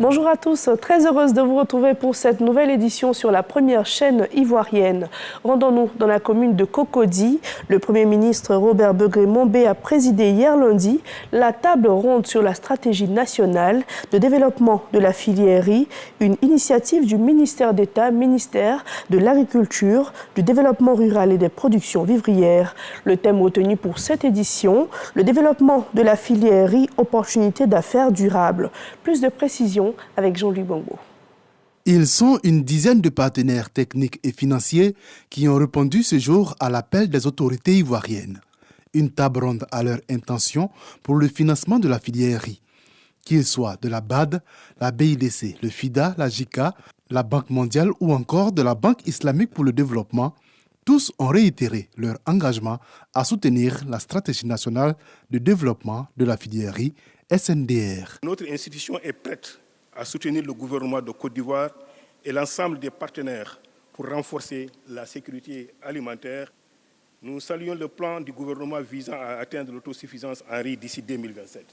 Bonjour à tous, très heureuse de vous retrouver pour cette nouvelle édition sur la première chaîne ivoirienne. Rendons-nous dans la commune de Cocody. Le Premier ministre Robert Begré-Mombé a présidé hier lundi la table ronde sur la stratégie nationale de développement de la filière riz, une initiative du ministère d'État, ministère de l'Agriculture, du Développement rural et des productions vivrières. Le thème retenu pour cette édition, le développement de la filière riz, opportunités d'affaires durables. Plus de précisions avec Jean-Louis Bongo. Ils sont une dizaine de partenaires techniques et financiers qui ont répondu ce jour à l'appel des autorités ivoiriennes. Une table ronde à leur intention pour le financement de la filière riz. Qu'ils soient de la BAD, la BIDC, le FIDA, la JICA, la Banque mondiale ou encore de la Banque islamique pour le développement, tous ont réitéré leur engagement à soutenir la stratégie nationale de développement de la filière riz SNDR. Notre institution est prête à soutenir le gouvernement de Côte d'Ivoire et l'ensemble des partenaires pour renforcer la sécurité alimentaire. Nous saluons le plan du gouvernement visant à atteindre l'autosuffisance en riz d'ici 2027.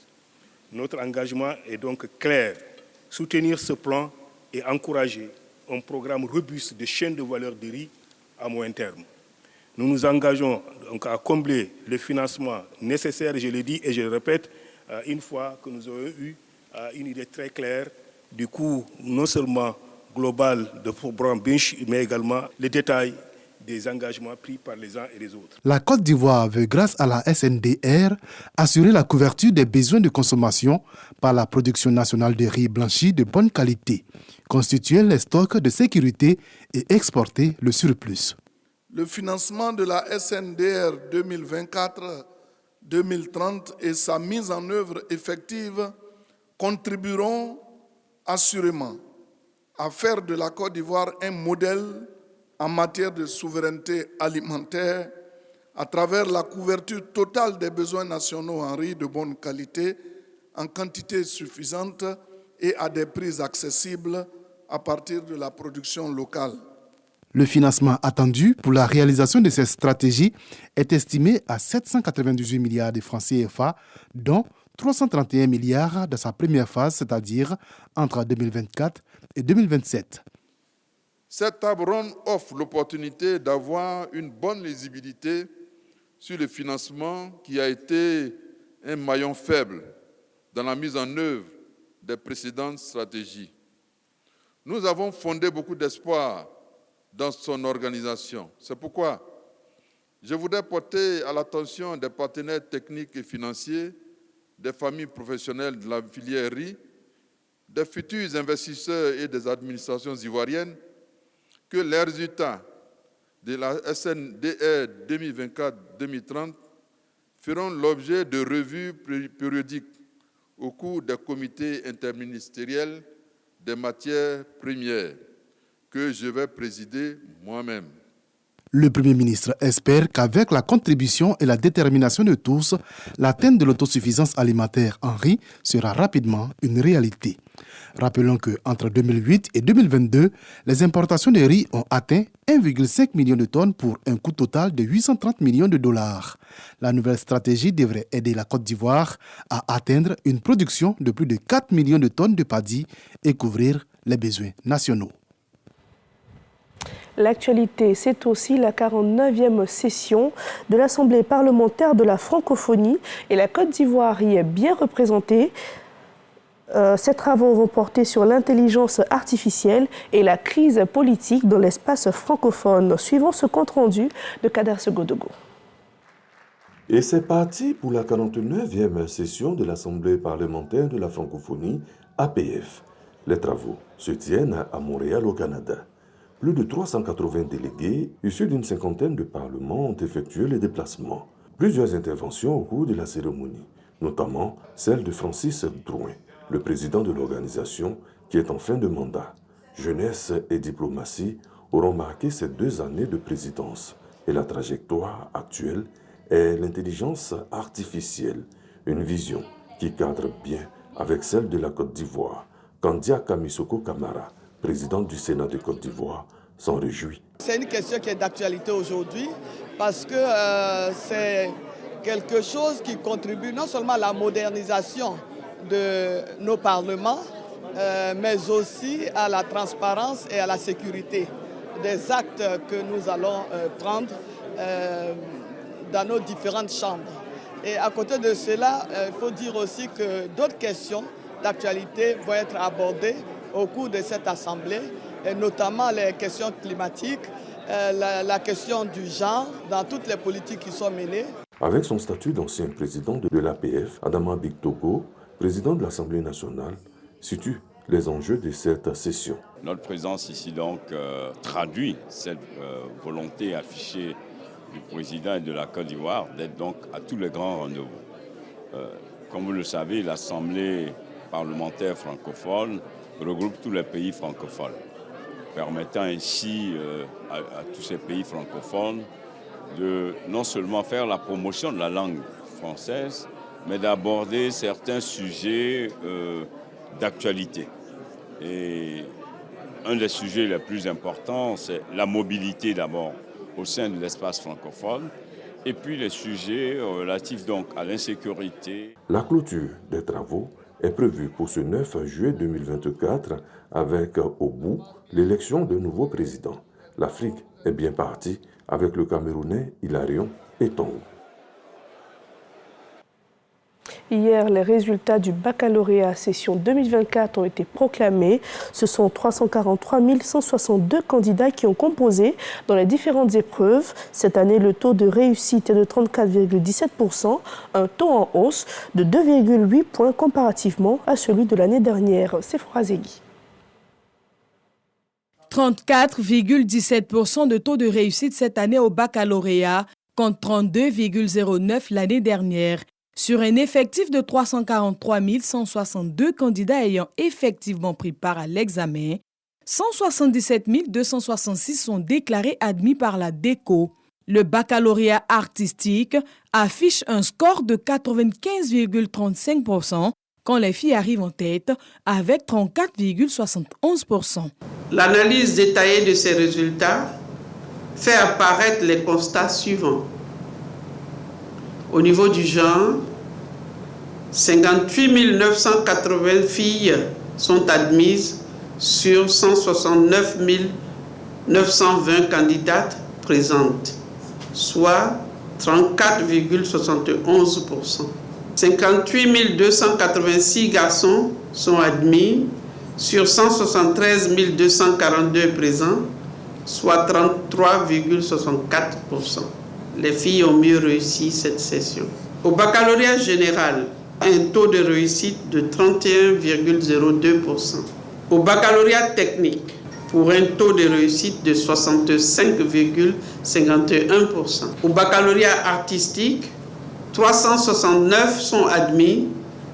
Notre engagement est donc clair, soutenir ce plan et encourager un programme robuste de chaîne de valeur de riz à moyen terme. Nous nous engageons donc à combler le financement nécessaire, je l'ai dit et je le répète, une fois que nous aurons eu une idée très claire du coût non seulement global de programme BINCH, mais également les détails des engagements pris par les uns et les autres. La Côte d'Ivoire veut, grâce à la SNDR, assurer la couverture des besoins de consommation par la production nationale de riz blanchi de bonne qualité, constituer les stocks de sécurité et exporter le surplus. Le financement de la SNDR 2024-2030 et sa mise en œuvre effective contribueront assurément à faire de la Côte d'Ivoire un modèle en matière de souveraineté alimentaire à travers la couverture totale des besoins nationaux en riz de bonne qualité, en quantité suffisante et à des prix accessibles à partir de la production locale. Le financement attendu pour la réalisation de cette stratégie est estimé à 798 milliards de francs CFA, dont 331 milliards dans sa première phase, c'est-à-dire entre 2024 et 2027. Cette table ronde offre l'opportunité d'avoir une bonne lisibilité sur le financement qui a été un maillon faible dans la mise en œuvre des précédentes stratégies. Nous avons fondé beaucoup d'espoir dans son organisation. C'est pourquoi je voudrais porter à l'attention des partenaires techniques et financiers, des familles professionnelles de la filière riz, des futurs investisseurs et des administrations ivoiriennes que les résultats de la SNDR 2024-2030 feront l'objet de revues périodiques au cours des comités interministériels des matières premières que je vais présider moi-même. Le Premier ministre espère qu'avec la contribution et la détermination de tous, l'atteinte de l'autosuffisance alimentaire en riz sera rapidement une réalité. Rappelons qu'entre 2008 et 2022, les importations de riz ont atteint 1,5 million de tonnes pour un coût total de 830 millions de dollars. La nouvelle stratégie devrait aider la Côte d'Ivoire à atteindre une production de plus de 4 millions de tonnes de paddy et couvrir les besoins nationaux. L'actualité, c'est aussi la 49e session de l'Assemblée parlementaire de la francophonie et la Côte d'Ivoire y est bien représentée. Ces travaux vont porter sur l'intelligence artificielle et la crise politique dans l'espace francophone. Suivons ce compte-rendu de Kader Segodogo. Et c'est parti pour la 49e session de l'Assemblée parlementaire de la francophonie, APF. Les travaux se tiennent à Montréal, au Canada. Plus de 380 délégués, issus d'une cinquantaine de parlements, ont effectué les déplacements. Plusieurs interventions au cours de la cérémonie, notamment celle de Francis Drouin, le président de l'organisation qui est en fin de mandat. Jeunesse et diplomatie auront marqué ces 2 années de présidence. Et la trajectoire actuelle est l'intelligence artificielle, une vision qui cadre bien avec celle de la Côte d'Ivoire. Kandia Kamisoko Kamara, président du Sénat de Côte d'Ivoire, s'en réjouit. C'est une question qui est d'actualité aujourd'hui parce que c'est quelque chose qui contribue non seulement à la modernisation de nos parlements, mais aussi à la transparence et à la sécurité des actes que nous allons prendre dans nos différentes chambres. Et à côté de cela, il faut dire aussi que d'autres questions d'actualité vont être abordées au cours de cette assemblée, et notamment les questions climatiques, la question du genre dans toutes les politiques qui sont menées. Avec son statut d'ancien président de l'APF, Adama Bictogo, président de l'Assemblée nationale, situe les enjeux de cette session. Notre présence ici donc traduit cette volonté affichée du président et de la Côte d'Ivoire d'être donc à tous les grands rendez-vous. Comme vous le savez, l'Assemblée parlementaire francophone regroupe tous les pays francophones, permettant ainsi à tous ces pays francophones de non seulement faire la promotion de la langue française, mais d'aborder certains sujets d'actualité. Et un des sujets les plus importants, c'est la mobilité d'abord au sein de l'espace francophone, et puis les sujets relatifs donc à l'insécurité. La clôture des travaux est prévue pour ce 9 juillet 2024 avec au bout l'élection d'un nouveau président. L'Afrique est bien partie avec le Camerounais Hilarion Etongo. Hier, les résultats du baccalauréat session 2024 ont été proclamés. Ce sont 343 162 candidats qui ont composé dans les différentes épreuves. Cette année, le taux de réussite est de 34,17%, un taux en hausse de 2,8 points comparativement à celui de l'année dernière. C'est Frazegui. 34,17% de taux de réussite cette année au baccalauréat, contre 32,09% l'année dernière. Sur un effectif de 343 162 candidats ayant effectivement pris part à l'examen, 177 266 sont déclarés admis par la DECO. Le baccalauréat artistique affiche un score de 95,35% quand les filles arrivent en tête avec 34,71%. L'analyse détaillée de ces résultats fait apparaître les constats suivants. Au niveau du genre, 58 980 filles sont admises sur 169 920 candidates présentes, soit 34,71%. 58 286 garçons sont admis sur 173 242 présents, soit 33,64%. Les filles ont mieux réussi cette session. Au baccalauréat général, un taux de réussite de 31,02%. Au baccalauréat technique, pour un taux de réussite de 65,51%. Au baccalauréat artistique, 369 sont admis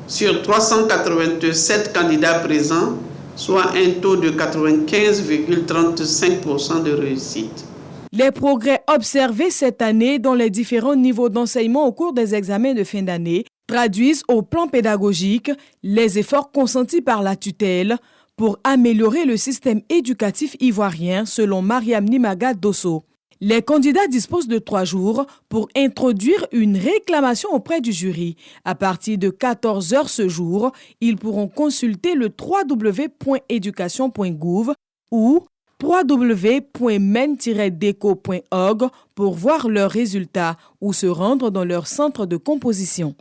sur 387 candidats présents, soit un taux de 95,35% de réussite. Les progrès observés cette année dans les différents niveaux d'enseignement au cours des examens de fin d'année traduisent au plan pédagogique les efforts consentis par la tutelle pour améliorer le système éducatif ivoirien, selon Mariam Nimaga Dosso. Les candidats disposent de 3 jours pour introduire une réclamation auprès du jury. À partir de 14 h ce jour, ils pourront consulter le www.education.gouv ou www.men-deco.org pour voir leurs résultats ou se rendre dans leur centre de composition.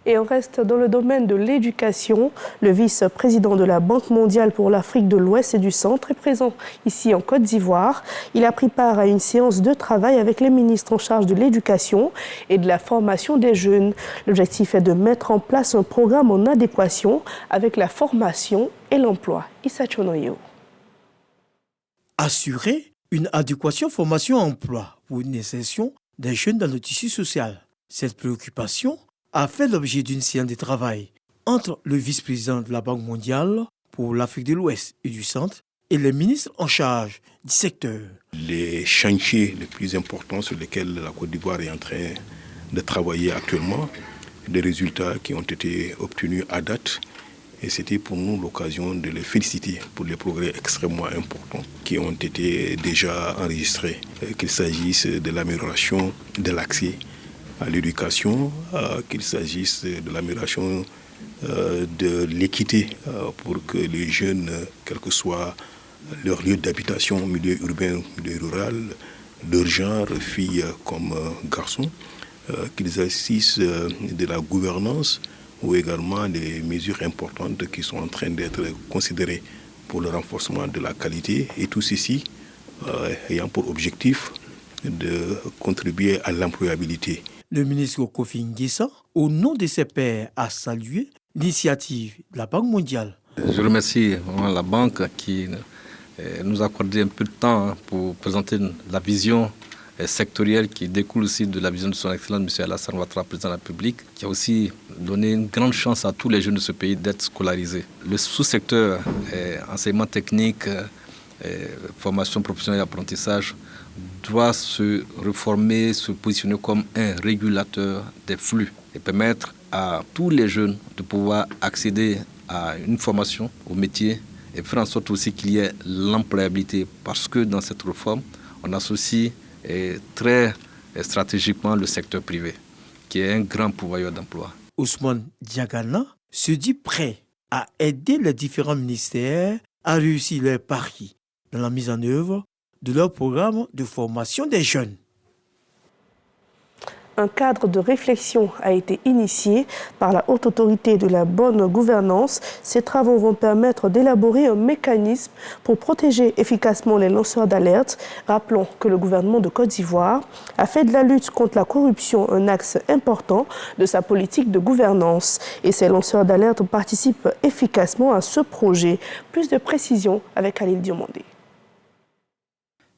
Et on reste dans le domaine de l'éducation. Le vice-président de la Banque mondiale pour l'Afrique de l'Ouest et du Centre est présent ici en Côte d'Ivoire. Il a pris part à une séance de travail avec les ministres en charge de l'éducation et de la formation des jeunes. L'objectif est de mettre en place un programme en adéquation avec la formation et l'emploi. Issa Chonoyo. Assurer une adéquation formation-emploi pour une insertion des jeunes dans le tissu social. Cette préoccupation a fait l'objet d'une séance de travail entre le vice-président de la Banque mondiale pour l'Afrique de l'Ouest et du Centre et les ministres en charge du secteur. Les chantiers les plus importants sur lesquels la Côte d'Ivoire est en train de travailler actuellement, des résultats qui ont été obtenus à date, et c'était pour nous l'occasion de les féliciter pour les progrès extrêmement importants qui ont été déjà enregistrés, qu'il s'agisse de l'amélioration de l'accès à l'éducation, qu'il s'agisse de l'amélioration de l'équité pour que les jeunes, quel que soit leur lieu d'habitation, milieu urbain, milieu rural, leur genre, filles comme garçons, qu'ils assistent de la gouvernance ou également des mesures importantes qui sont en train d'être considérées pour le renforcement de la qualité, et tout ceci ayant pour objectif de contribuer à l'employabilité. Le ministre Kofi Nguessa, au nom de ses pairs, a salué l'initiative de la Banque mondiale. Je remercie la Banque qui nous a accordé un peu de temps pour présenter la vision sectorielle qui découle aussi de la vision de son Excellence M. Alassane Ouattara, président de la République, qui a aussi donné une grande chance à tous les jeunes de ce pays d'être scolarisés. Le sous-secteur enseignement technique, formation professionnelle et apprentissage doit se reformer, se positionner comme un régulateur des flux et permettre à tous les jeunes de pouvoir accéder à une formation au métier et faire en sorte aussi qu'il y ait l'employabilité, parce que dans cette réforme, on associe très stratégiquement le secteur privé, qui est un grand pourvoyeur d'emploi. Ousmane Diagana se dit prêt à aider les différents ministères à réussir leur pari dans la mise en œuvre de leur programme de formation des jeunes. Un cadre de réflexion a été initié par la Haute Autorité de la Bonne Gouvernance. Ces travaux vont permettre d'élaborer un mécanisme pour protéger efficacement les lanceurs d'alerte. Rappelons que le gouvernement de Côte d'Ivoire a fait de la lutte contre la corruption un axe important de sa politique de gouvernance. Et ces lanceurs d'alerte participent efficacement à ce projet. Plus de précisions avec Khalil Diomandé.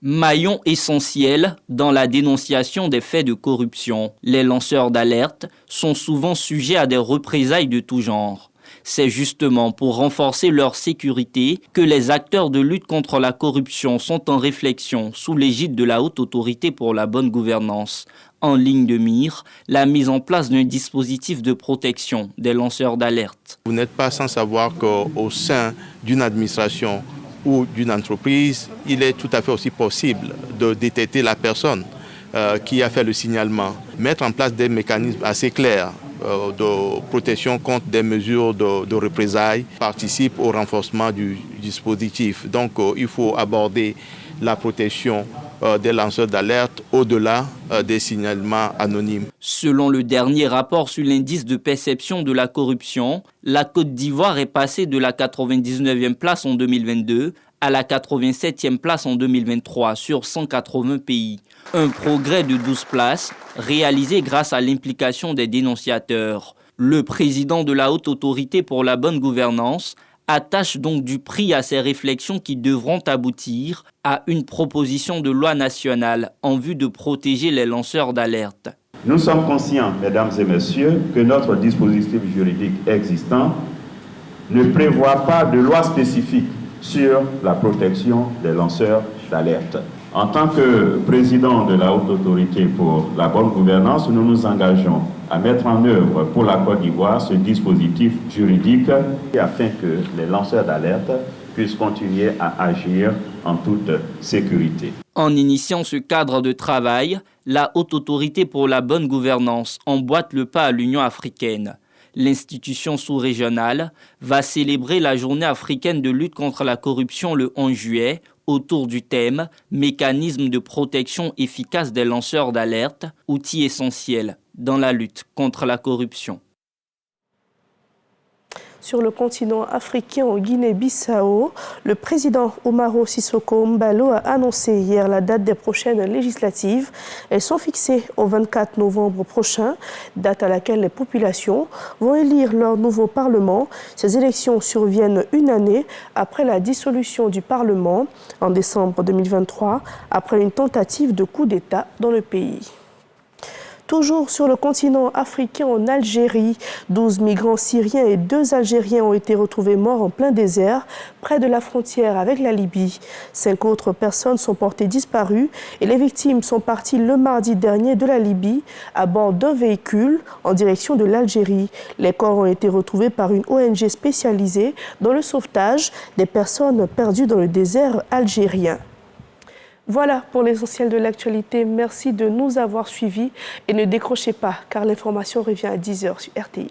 Maillon essentiel dans la dénonciation des faits de corruption. Les lanceurs d'alerte sont souvent sujets à des représailles de tout genre. C'est justement pour renforcer leur sécurité que les acteurs de lutte contre la corruption sont en réflexion sous l'égide de la Haute Autorité pour la Bonne Gouvernance. En ligne de mire, la mise en place d'un dispositif de protection des lanceurs d'alerte. Vous n'êtes pas sans savoir qu'au sein d'une administration ou d'une entreprise, il est tout à fait aussi possible de détecter la personne qui a fait le signalement. Mettre en place des mécanismes assez clairs de protection contre des mesures de représailles participe au renforcement du dispositif. Donc il faut aborder la protection des lanceurs d'alerte au-delà des signalements anonymes. Selon le dernier rapport sur l'indice de perception de la corruption, la Côte d'Ivoire est passée de la 99e place en 2022 à la 87e place en 2023 sur 180 pays. Un progrès de 12 places réalisé grâce à l'implication des dénonciateurs. Le président de la Haute Autorité pour la Bonne Gouvernance attache donc du prix à ces réflexions qui devront aboutir à une proposition de loi nationale en vue de protéger les lanceurs d'alerte. Nous sommes conscients, mesdames et messieurs, que notre dispositif juridique existant ne prévoit pas de loi spécifique sur la protection des lanceurs d'alerte. En tant que président de la Haute Autorité pour la Bonne Gouvernance, nous nous engageons à mettre en œuvre pour la Côte d'Ivoire ce dispositif juridique afin que les lanceurs d'alerte puissent continuer à agir en toute sécurité. En initiant ce cadre de travail, la Haute Autorité pour la Bonne Gouvernance emboîte le pas à l'Union africaine. L'institution sous-régionale va célébrer la journée africaine de lutte contre la corruption le 11 juillet autour du thème « Mécanisme de protection efficace des lanceurs d'alerte, outil essentiel dans la lutte contre la corruption ». Sur le continent africain, en Guinée-Bissau, le président Umaro Sissoko Mbalo a annoncé hier la date des prochaines législatives. Elles sont fixées au 24 novembre prochain, date à laquelle les populations vont élire leur nouveau Parlement. Ces élections surviennent une année après la dissolution du Parlement en décembre 2023, après une tentative de coup d'État dans le pays. Toujours sur le continent africain, en Algérie, 12 migrants syriens et 2 Algériens ont été retrouvés morts en plein désert, près de la frontière avec la Libye. 5 autres personnes sont portées disparues et les victimes sont parties le mardi dernier de la Libye à bord d'un véhicule en direction de l'Algérie. Les corps ont été retrouvés par une ONG spécialisée dans le sauvetage des personnes perdues dans le désert algérien. Voilà pour l'essentiel de l'actualité. Merci de nous avoir suivis et ne décrochez pas car l'information revient à 10h sur RTI1.